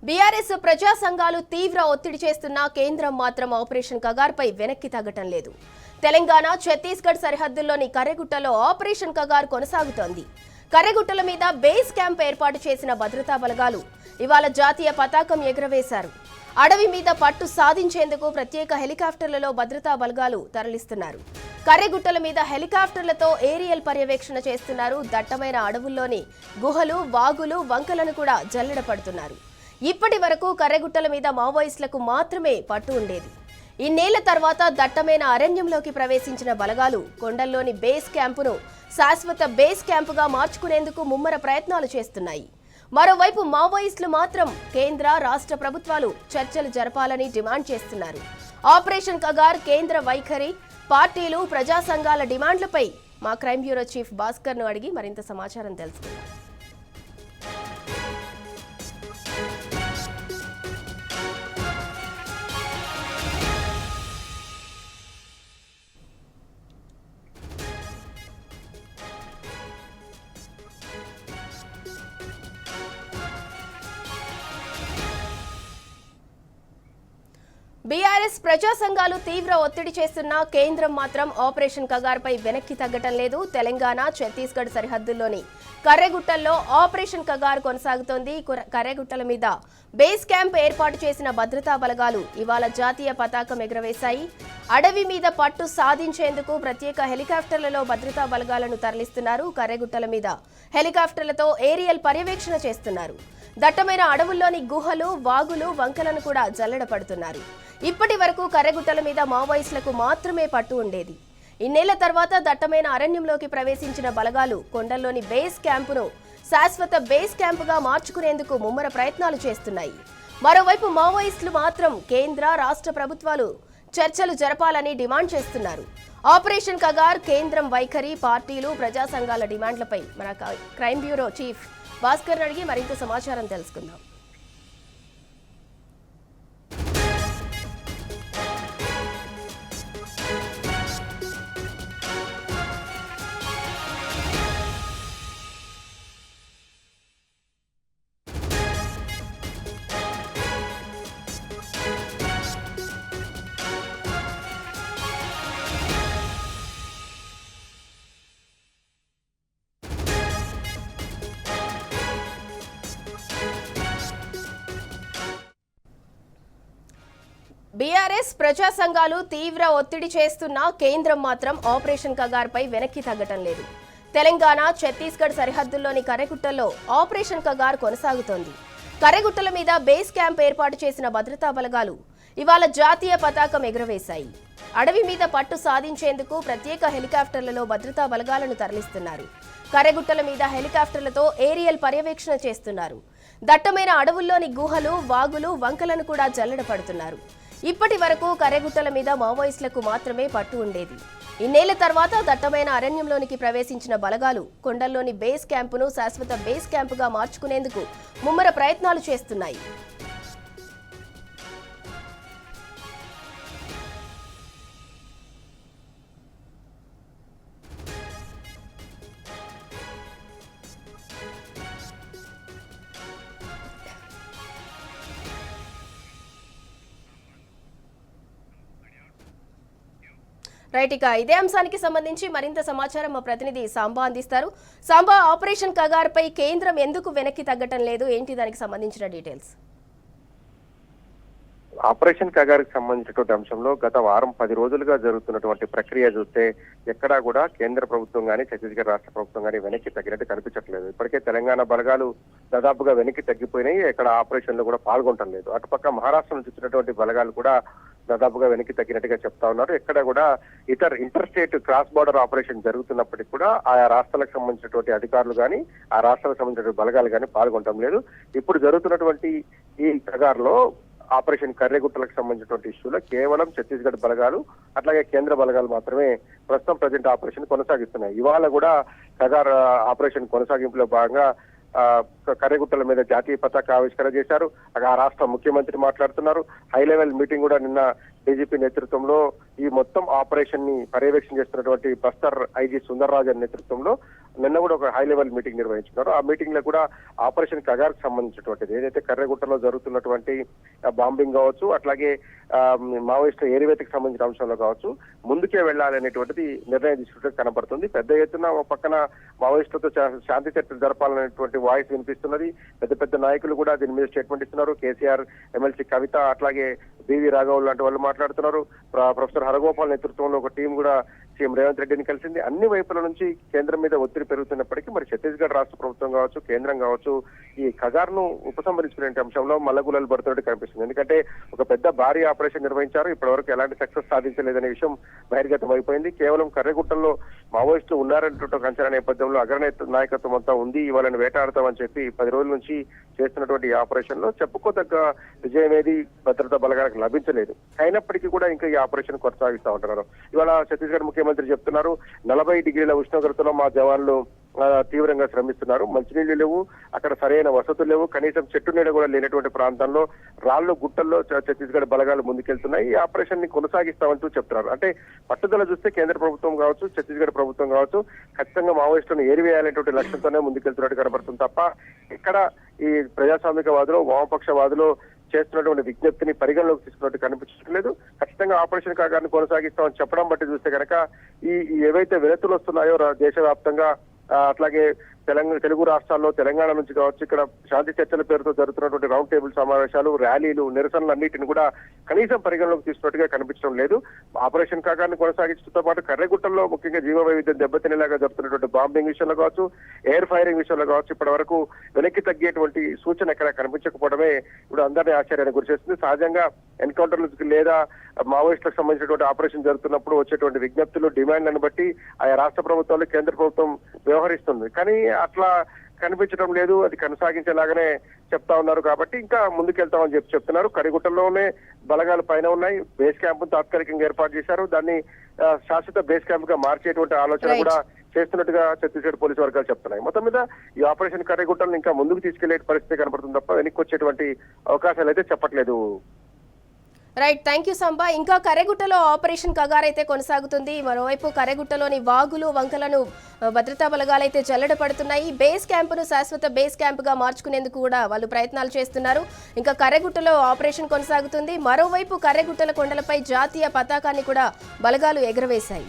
BRS ప్రజా సంఘాలు తీవ్ర ఒత్తిడి చేస్తున్న కేంద్రం మాత్రం ఆపరేషన్ కగార్పై వెనక్కి తగ్గటం లేదు. తెలంగాణ, ఛత్తీస్గఢ్ సరిహద్దుల్లోని కర్రెగుట్టలో ఆపరేషన్ కగార్ కొనసాగుతోంది. కర్రెగుట్టల మీద బేస్ క్యాంప్ ఏర్పాటు చేసిన భద్రతా బలగాలు ఇవాళ జాతీయ పతాకం ఎగురవేశారు. అడవి మీద పట్టు సాధించేందుకు ప్రత్యేక హెలికాప్టర్లలో భద్రతా బలగాలు తరలిస్తున్నారు. కర్రెగుట్టల మీద హెలికాప్టర్లతో ఏరియల్ పర్యవేక్షణ చేస్తున్నారు. దట్టమైన అడవుల్లోని గుహలు, వాగులు, వంకలను కూడా జల్లెడ పడుతున్నారు. ఇప్పటి వరకు కర్రెగుట్టల మీద మావోయిస్టులకు మాత్రమే పట్టు ఉండేది. ఇన్నేళ్ల తర్వాత దట్టమైన అరణ్యంలోకి ప్రవేశించిన బలగాలు కొండల్లోని బేస్ క్యాంపును శాశ్వత బేస్ క్యాంపుగా మార్చుకునేందుకు ముమ్మర ప్రయత్నాలు చేస్తున్నాయి. మరోవైపు మావోయిస్టులు మాత్రం కేంద్ర, రాష్ట్ర ప్రభుత్వాలు చర్చలు జరపాలని డిమాండ్ చేస్తున్నారు. ఆపరేషన్ కగార్ కేంద్ర వైఖరి, పార్టీలు, ప్రజా సంఘాల డిమాండ్లపై మా క్రైమ్ బ్యూరో చీఫ్ భాస్కర్ను అడిగి మరింత సమాచారం తెలుసుకుందాం. బీఆర్ఎస్ ప్రజా సంఘాలు తీవ్ర ఒత్తిడి చేస్తున్న కేంద్రం మాత్రం ఆపరేషన్ కగార్పై వెనక్కి తగ్గటం లేదు. తెలంగాణ, ఛత్తీస్గఢ్ సరిహద్దుల్లోని కర్రెగుట్టల్లో ఆపరేషన్ కగార్ కొనసాగుతోంది. కర్రెగుట్టల మీద బేస్ క్యాంప్ ఏర్పాటు చేసిన భద్రతా బలగాలు ఇవాళ జాతీయ పతాకం ఎగురవేశాయి. అడవి మీద పట్టు సాధించేందుకు ప్రత్యేక హెలికాప్టర్లలో భద్రతా బలగాలను తరలిస్తున్నారు. కర్రెగుట్టల మీద హెలికాప్టర్లతో ఏరియల్ పర్యవేక్షణ చేస్తున్నారు. దట్టమైన అడవుల్లోని గుహలు, వాగులు, వంకలను కూడా జల్లెడ పడుతున్నారు. ఇప్పటి వరకు కర్రెగుట్టల మీద మావోయిస్టులకు మాత్రమే పట్టు ఉండేది. ఇన్నేళ్ల తర్వాత దట్టమైన అరణ్యంలోకి ప్రవేశించిన బలగాలు కొండల్లోని బేస్ క్యాంపును శాశ్వత బేస్ క్యాంపుగా మార్చుకునేందుకు ముమ్మర ప్రయత్నాలు చేస్తున్నాయి. మరోవైపు మావోయిస్టులు మాత్రం కేంద్ర, రాష్ట్ర ప్రభుత్వాలు చర్చలు జరపాలని డిమాండ్ చేస్తున్నారు. ఆపరేషన్ కగార్ కేంద్రం వైఖరి, పార్టీలు, ప్రజా సంఘాల డిమాండ్లపై మన క్రైమ్ బ్యూరో చీఫ్ భాస్కర్ అడిగి మరింత సమాచారం తెలుసుకుందాం. బీఆర్ఎస్ ప్రజా సంఘాలు తీవ్ర ఒత్తిడి చేస్తున్న కేంద్రం మాత్రం ఆపరేషన్ కగార్పై వెనక్కి తగ్గటం లేదు. తెలంగాణ, ఛత్తీస్గఢ్ సరిహద్దుల్లోని కర్రెగుట్టల్లో ఆపరేషన్ కగార్ కొనసాగుతోంది. కర్రెగుట్టల మీద బేస్ క్యాంప్ ఏర్పాటు చేసిన భద్రతా బలగాలు ఇవాళ జాతీయ పతాకం ఎగురవేశాయి. అడవి మీద పట్టు సాధించేందుకు ప్రత్యేక హెలికాప్టర్లలో భద్రతా బలగాలను తరలిస్తున్నారు. కర్రెగుట్టల మీద హెలికాప్టర్లతో ఏరియల్ పర్యవేక్షణ చేస్తున్నారు. దట్టమైన అడవుల్లోని గుహలు, వాగులు, వంకలను కూడా జల్లెడ పడుతున్నారు. ఇప్పటి వరకు కర్రెగుట్టల మీద మావోయిస్టులకు మాత్రమే పట్టు ఉండేది. ఇన్నేళ్ల తర్వాత దట్టమైన అరణ్యంలోనికి ప్రవేశించిన బలగాలు కొండల్లోని బేస్ క్యాంపును శాశ్వత బేస్ క్యాంపుగా మార్చుకునేందుకు ముమ్మర ప్రయత్నాలు చేస్తున్నాయి. రైట్, ఇక ఇదే అంశానికి సంబంధించి మరింత సమాచారం మా ప్రతినిధి సాంబా అందిస్తారు. సాంబా, ఆపరేషన్ కగార్ పై కేంద్రం ఎందుకు వెనక్కి తగ్గటం లేదు, ఏంటి దానికి సంబంధించిన డీటెయిల్స్? ఆపరేషన్ కగార్కి సంబంధించినటువంటి అంశంలో గత వారం 10 రోజులుగా జరుగుతున్నటువంటి ప్రక్రియ చూస్తే ఎక్కడా కూడా కేంద్ర ప్రభుత్వం కానీ, ఛత్తీస్గఢ్ రాష్ట్ర ప్రభుత్వం కానీ వెనక్కి తగ్గినట్టు కనిపించట్లేదు. ఇప్పటికే తెలంగాణ బలగాలు దాదాపుగా వెనక్కి తగ్గిపోయినాయి. ఇక్కడ ఆపరేషన్ లో కూడా పాల్గొనటం లేదు. అటుపక్క మహారాష్ట్ర నుంచి వచ్చినటువంటి బలగాలు కూడా దాదాపుగా వెనక్కి తగ్గినట్టుగా చెప్తా ఉన్నారు. ఎక్కడ కూడా interstate cross border operation జరుగుతున్నప్పటికీ కూడా ఆయా రాష్ట్రాలకు సంబంధించినటువంటి అధికారులు కానీ, ఆ రాష్ట్రాలకు సంబంధించినటువంటి బలగాలు కానీ పాల్గొనటం లేదు. ఇప్పుడు జరుగుతున్నటువంటి ఈ కగార్లో ఆపరేషన్ కర్రెగుట్టలకు సంబంధించినటువంటి ఇష్యూలో కేవలం ఛత్తీస్గఢ్ బలగాలు అట్లాగే కేంద్ర బలగాలు మాత్రమే ప్రస్తుతం ప్రజెంట్ ఆపరేషన్ కొనసాగిస్తున్నాయి. ఇవాళ కూడా కగార్ ఆపరేషన్ కొనసాగింపులో భాగంగా కర్రెగుట్టల మీద జాతీయ పతాక ఆవిష్కరణ చేశారు. ఆ రాష్ట్ర ముఖ్యమంత్రి మాట్లాడుతున్నారు. హై లెవెల్ మీటింగ్ కూడా నిన్న డీజీపీ నేతృత్వంలో ఈ మొత్తం ఆపరేషన్ ని పర్యవేక్షణ చేస్తున్నటువంటి బస్తర్ ఐజీ సుందర్ రాజన్ నేతృత్వంలో నిన్న కూడా ఒక హై లెవెల్ మీటింగ్ నిర్వహించుకున్నారు. ఆ మీటింగ్ లో కూడా ఆపరేషన్ కగార్కి సంబంధించినటువంటిది ఏదైతే కర్రెగుట్టలో జరుగుతున్నటువంటి బాంబింగ్ కావచ్చు, అట్లాగే మావోయిస్టు ఏరివేతకు సంబంధించిన అంశంలో కావచ్చు ముందుకే వెళ్లాలనేటువంటిది నిర్ణయం తీసుకుంటే కనబడుతుంది. పెద్ద ఎత్తున ఒక పక్కన మావోయిస్టులతో శాంతి చర్చలు జరపాలనేటువంటి వాయిస్ వినిపిస్తున్నది. పెద్ద పెద్ద నాయకులు కూడా దీని మీద స్టేట్మెంట్ ఇస్తున్నారు. కేసీఆర్, ఎమ్మెల్సీ కవిత, అట్లాగే బివి రాఘవులు లాంటి వాళ్ళు మాట్లాడుతున్నారు. ప్రొఫెసర్ హరగోపాల్ నేతృత్వంలో ఒక టీం కూడా సీఎం రేవంత్ రెడ్డిని కలిసింది. అన్ని వైపుల నుంచి కేంద్రం మీద ఒత్తిడి పెరుగుతున్నప్పటికీ మరి ఛత్తీస్గఢ్ రాష్ట్ర ప్రభుత్వం కావచ్చు, కేంద్రం కావచ్చు ఈ ఖగార్ను ఉపసంహరించుకునే అంశంలో మల్లగుల్లలు పడుతున్నట్టు కనిపిస్తుంది. ఎందుకంటే ఒక పెద్ద భారీ ఆపరేషన్ నిర్వహించారు, ఇప్పటివరకు ఎలాంటి సక్సెస్ సాధించలేదనే విషయం బహిర్గతం అయిపోయింది. కేవలం కర్రెగుట్టల్లో మావోయిస్టులు ఉన్నారంటే ఒక అంచనా నేపథ్యంలో అగ్రనేత నాయకత్వం అంతా ఉంది, వాళ్ళని వేటాడతామని చెప్పి 10 రోజుల నుంచి చేస్తున్నటువంటి ఈ ఆపరేషన్ లో చెప్పుకోదగ్గ విజయం ఏది భద్రతా బలగాలకు లభించలేదు. అయినప్పటికీ కూడా ఇంకా ఈ ఆపరేషన్ కొనసాగిస్తా ఉంటున్నారు. ఇవాళ ఛత్తీస్గఢ్ ముఖ్యమంత్రి చెప్తున్నారు 40 డిగ్రీల ఉష్ణోగ్రతలో మా జవాన్లు తీవ్రంగా శ్రమిస్తున్నారు. మంచినీళ్లు లేవు, అక్కడ సరైన వసతులు లేవు, కనీసం చెట్టు నీడ కూడా లేనటువంటి ప్రాంతంలో రాళ్ళు గుట్టల్లో ఛత్తీస్గఢ్ బలగాలు ముందుకెళ్తున్నాయి. ఈ ఆపరేషన్ ని కొనసాగిస్తామంటూ చెప్తున్నారు. అంటే పట్టుదల చూస్తే కేంద్ర ప్రభుత్వం కావచ్చు, ఛత్తీస్గఢ్ ప్రభుత్వం కావచ్చు ఖచ్చితంగా మావోయిస్టులను ఏరివేయాలనేటువంటి లక్ష్యంతోనే ముందుకెళ్తున్నట్టు కనబడుతుంది తప్ప ఇక్కడ ఈ ప్రజాస్వామికవాదులు, వామపక్షవాదులు చేస్తున్నటువంటి విజ్ఞప్తిని పరిగణలోకి తీసుకున్నట్టు కనిపించట్లేదు. ఖచ్చితంగా ఆపరేషన్ కాగాన్ని కొనసాగిస్తామని చెప్పడం బట్టి చూస్తే కనుక ఈ ఏవైతే వినతులు వస్తున్నాయో దేశవ్యాప్తంగా అట్లాగే తెలుగు రాష్ట్రాల్లో తెలంగాణ నుంచి కావచ్చు ఇక్కడ శాంతి చర్చల పేరుతో జరుగుతున్నటువంటి రౌండ్ టేబుల్ సమావేశాలు, ర్యాలీలు, నిరసనలు అన్నిటిని కూడా కనీసం పరిగణలోకి తీసుకున్నట్టుగా కనిపించడం లేదు. ఆపరేషన్ కాగాన్ని కొనసాగించడంతో పాటు కర్రెగుట్టల్లో ముఖ్యంగా జీవ వైవిధ్యం దెబ్బతినేలాగా జరుగుతున్నటువంటి బాంబింగ్ విషయంలో కావచ్చు, ఎయిర్ ఫైరింగ్ విషయంలో కావచ్చు ఇప్పటి వరకు వెనక్కి తగ్గేటువంటి సూచన ఎక్కడ కనిపించకపోవడమే ఇప్పుడు అందరినీ ఆశ్చర్యానికి గురిచేస్తుంది. సహజంగా ఎన్కౌంటర్లకు లేదా మావోయిస్టులకు సంబంధించినటువంటి ఆపరేషన్ జరుగుతున్నప్పుడు వచ్చేటువంటి విజ్ఞప్తులు, డిమాండ్లను బట్టి ఆయా రాష్ట్ర ప్రభుత్వాలు, కేంద్ర ప్రభుత్వం వ్యవహరిస్తుంది. కానీ అట్లా కనిపించడం లేదు, అది కొనసాగించేలాగానే చెప్తా ఉన్నారు. కాబట్టి ఇంకా ముందుకెళ్తామని చెప్తున్నారు. కరిగుట్టల్లోనే బలగాలు పైన ఉన్నాయి. బేస్ క్యాంప్ తాత్కాలికంగా ఏర్పాటు చేశారు. దాన్ని శాశ్వత బేస్ క్యాంప్ గా మార్చేటువంటి ఆలోచన కూడా చేస్తున్నట్టుగా ఛత్తీస్గఢ్ పోలీసు వర్గాలు చెప్తున్నాయి. మొత్తం మీద ఈ ఆపరేషన్ కర్రెగుట్టలను ఇంకా ముందుకు తీసుకెళ్లే పరిస్థితి కనబడుతుంది తప్ప వెనక్కి వచ్చేటువంటి అవకాశాలు అయితే చెప్పట్లేదు. Right, thank you Samba. ఇంకా కర్రెగుట్టలో ఆపరేషన్ కగార్ అయితే కొనసాగుతుంది. మరోవైపు కర్రెగుట్టలోని వాగులు, వంకలను భద్రతా బలగాలు అయితే జల్లెడ పడుతున్నాయి. బేస్ క్యాంపును శాశ్వత బేస్ క్యాంపుగా మార్చుకునేందుకు కూడా వాళ్ళు ప్రయత్నాలు చేస్తున్నారు. ఇంకా కర్రెగుట్టలో ఆపరేషన్ కొనసాగుతుంది. మరోవైపు కర్రెగుట్టల కొండలపై జాతీయ పతాకాన్ని కూడా బలగాలు ఎగురవేశాయి.